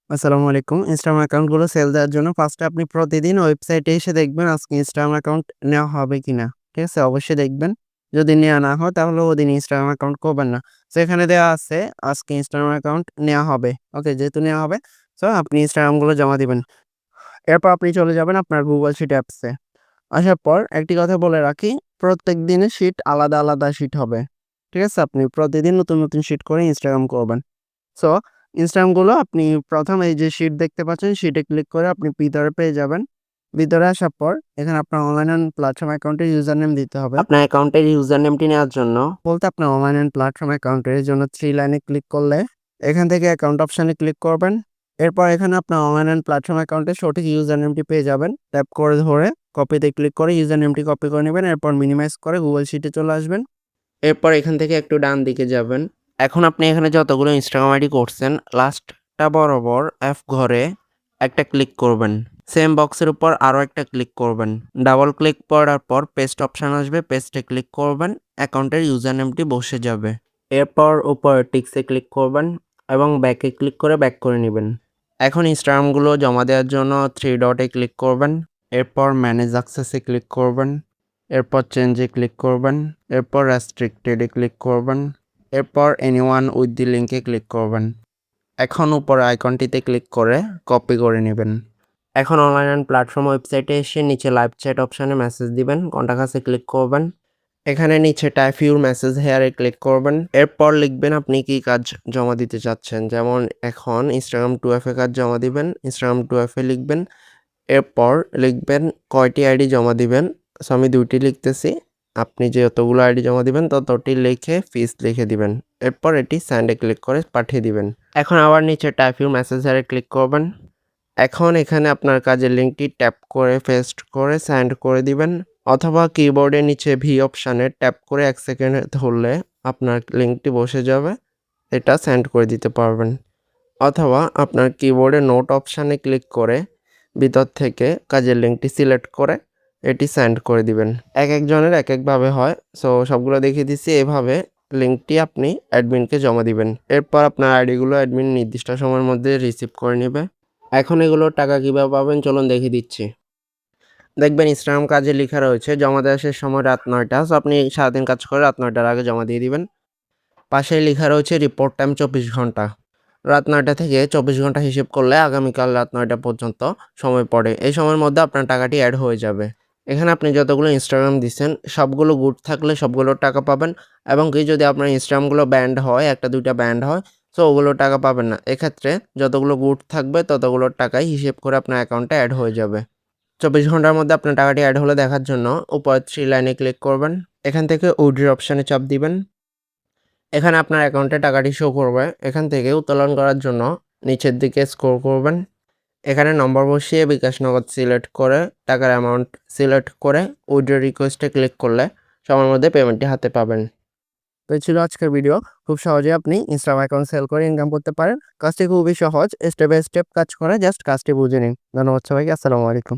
আসসালামু আলাইকুম। Instagram অ্যাকাউন্টগুলো sell দেওয়ার জন্য ফার্স্টে আপনি প্রতিদিন ওয়েবসাইটে এসে দেখবেন আজকে ইনস্টাগ্রাম অ্যাকাউন্ট নেওয়া হবে কিনা। ঠিক আছে? অবশ্যই দেখবেন। যদি নেওয়া না হয় তাহলে ওদিন ইনস্টাগ্রাম অ্যাকাউন্ট করবেন না। সো এখানে দেওয়া আছে আজকে ইনস্টাগ্রাম অ্যাকাউন্ট নেওয়া হবে। ওকে, যেহেতু নেওয়া হবে সো আপনি ইনস্টাগ্রামগুলো জমা দিবেন। এরপর আপনি চলে যাবেন আপনার Google Sheet অ্যাপসে। আসার পর একটি কথা বলে রাখি, প্রত্যেক দিনের শিট আলাদা, আলাদা শিট হবে। ঠিক আছে? আপনি প্রতিদিন নতুন, নতুন শিট করে ইনস্টাগ্রাম করবেন। সো ইনস্টাগ্রামগুলো আপনি ১ম এই যে শিট দেখতে পাচ্ছেন, শিটে ক্লিক করে আপনি ভিতরে পেয়ে যাবেন। ভিতরে আসার পর এখানে আপনার অনলাইন এন্ড প্ল্যাটফর্ম অ্যাকাউন্টের ইউজার নেম দিতে হবে। আপনার অ্যাকাউন্টের ইউজার নেমটি নেওয়ার জন্য বলতে আপনার অনলাইন এন্ড প্ল্যাটফর্ম অ্যাকাউন্টের জন্য 3 লাইনে ক্লিক করলে এখান থেকে অ্যাকাউন্ট অপশনে ক্লিক করবেন। এরপর এখানে আপনার অনলাইন এন্ড প্ল্যাটফর্ম অ্যাকাউন্টের সঠিক ইউজার নেমটি পেয়ে যাবেন। ট্যাপ করে ধরে কপিতে ক্লিক করে ইউজার নেমটি কপি করে নেবেন। এরপর মিনিমাইজ করে Google শিটে চলে আসবেন। এরপর এখান থেকে একটু ডান দিকে যাবেন। এখন আপনি এখানে যতগুলো ইনস্টাগ্রাম আইডি করছেন, লাস্টটা বরাবর এফ ঘরে একটা ক্লিক করবেন। সেম বক্সের উপর আরও একটা ক্লিক করবেন। ডাবল ক্লিক করার পর পেস্ট অপশান আসবে, পেস্টে ক্লিক করবেন। অ্যাকাউন্টের ইউজার নেমটি বসে যাবে। এরপর উপরে টিক্সে ক্লিক করবেন এবং ব্যাকে ক্লিক করে ব্যাক করে নেবেন। এখন ইনস্টাগ্রামগুলো জমা দেওয়ার জন্য 3 ডটে ক্লিক করবেন। এরপর ম্যানেজ অ্যাক্সেসে ক্লিক করবেন। এরপর চেঞ্জে ক্লিক করবেন। এরপর রেস্ট্রিক্টেডে ক্লিক করবেন। এরপর এনিওয়ান উইথ দি লিঙ্কে ক্লিক করবেন। এখন উপরে আইকনটিতে ক্লিক করে কপি করে নেবেন। এখন অনলাইন প্ল্যাটফর্ম ওয়েবসাইটে এসে নিচে লাইভ চ্যাট অপশানে মেসেজ দিবেন। কন্টাক্ট আসে ক্লিক করবেন। এখানে নিচে টাইপ ইউর মেসেজ হেয়ারে ক্লিক করবেন। এরপর লিখবেন আপনি কি কাজ জমা দিতে চাচ্ছেন। যেমন এখন Instagram 2F এ কাজ জমা দিবেন। Instagram 2F এ লিখবেন। এরপর লিখবেন কয়টি আইডি জমা দিবেন। সো আমি 2টি লিখতেছি। আপনি যতগুলো আইডি জমা দিবেন ততটি লিখে ফিস লিখে দিবেন। এরপর এটি সেন্ডে ক্লিক করে পাঠিয়ে দিবেন। এখন আবার নিচে টাইপ ইউর মেসেজ হেয়ারে ক্লিক করবেন। এখন এখানে আপনার কাজের লিঙ্কটি ট্যাপ করে পেস্ট করে সেন্ড করে দিবেন, অথবা কিবোর্ডের নিচে ভি অপশানে ট্যাপ করে 1 সেকেন্ড ধরলে আপনার লিঙ্কটি বসে যাবে। এটা সেন্ড করে দিতে পারবেন। অথবা আপনার কিবোর্ডে নোট অপশানে ক্লিক করে ভিতর থেকে কাজের লিঙ্কটি সিলেক্ট করে এটি সেন্ড করে দিবেন। একজনের একভাবে হয়। সো সবগুলো দেখিয়ে দিচ্ছি। এভাবে লিঙ্কটি আপনি অ্যাডমিনকে জমা দিবেন। এরপর আপনার আইডিগুলো অ্যাডমিন নির্দিষ্ট সময়ের মধ্যে রিসিভ করে নেবে। এখন এগুলোর টাকা কীভাবে পাবেন চলুন দেখিয়ে দিচ্ছি। দেখবেন ইনস্টাগ্রাম কাজে লেখা রয়েছে জমা দেওয়ার শেষ সময় রাত ৯টা। সো আপনি সারাদিন কাজ করে রাত ৯টার আগে জমা দিয়ে দিবেন। পাশেই লেখা রয়েছে রিপোর্ট টাইম ২৪ ঘন্টা। রাত ৯টা থেকে ২৪ ঘন্টা হিসেব করলে আগামীকাল রাত ৯টা পর্যন্ত সময় পড়ে। এই সময়ের মধ্যে আপনার টাকাটি অ্যাড হয়ে যাবে। এখানে আপনি যতগুলো ইনস্টাগ্রাম দিচ্ছেন সবগুলো গুড থাকলে সবগুলোর টাকা পাবেন, এবং কি যদি আপনার ইনস্টাগ্রামগুলো ব্যান্ড হয়, ১টা ২টা ব্যান্ড হয়, সো ওগুলো টাকা পাবেন না। এক্ষেত্রে যতগুলো গুড থাকবে ততগুলোর টাকাই হিসেব করে আপনার অ্যাকাউন্টে অ্যাড হয়ে যাবে। ২৪ ঘন্টার মধ্যে আপনার টাকাটি অ্যাড হলে দেখার জন্য উপরের 3 লাইনে ক্লিক করবেন। এখান থেকে উইথড্র অপশানে চাপ দিবেন। এখানে আপনার অ্যাকাউন্টে টাকাটি শো করবে। এখান থেকে উত্তোলন করার জন্য নিচের দিকে স্ক্রল করবেন। এখানে নম্বর বসিয়ে বিকাশ নগদ সিলেক্ট করে টাকার অ্যামাউন্ট সিলেক্ট করে উইথড্র রিকোয়েস্টে ক্লিক করলে সময়ের মধ্যে পেমেন্টটি হাতে পাবেন। তো এই ছিল আজকের ভিডিও। খুব সহজেই আপনি ইনস্টাগ্রাম অ্যাকাউন্ট সেল করে ইনকাম করতে পারেন। কাজটি খুবই সহজ। স্টেপ বাই স্টেপ কাজ করে, জাস্ট কাজটি বুঝে নিন। ধন্যবাদ সবাইকে। আসসালামু আলাইকুম।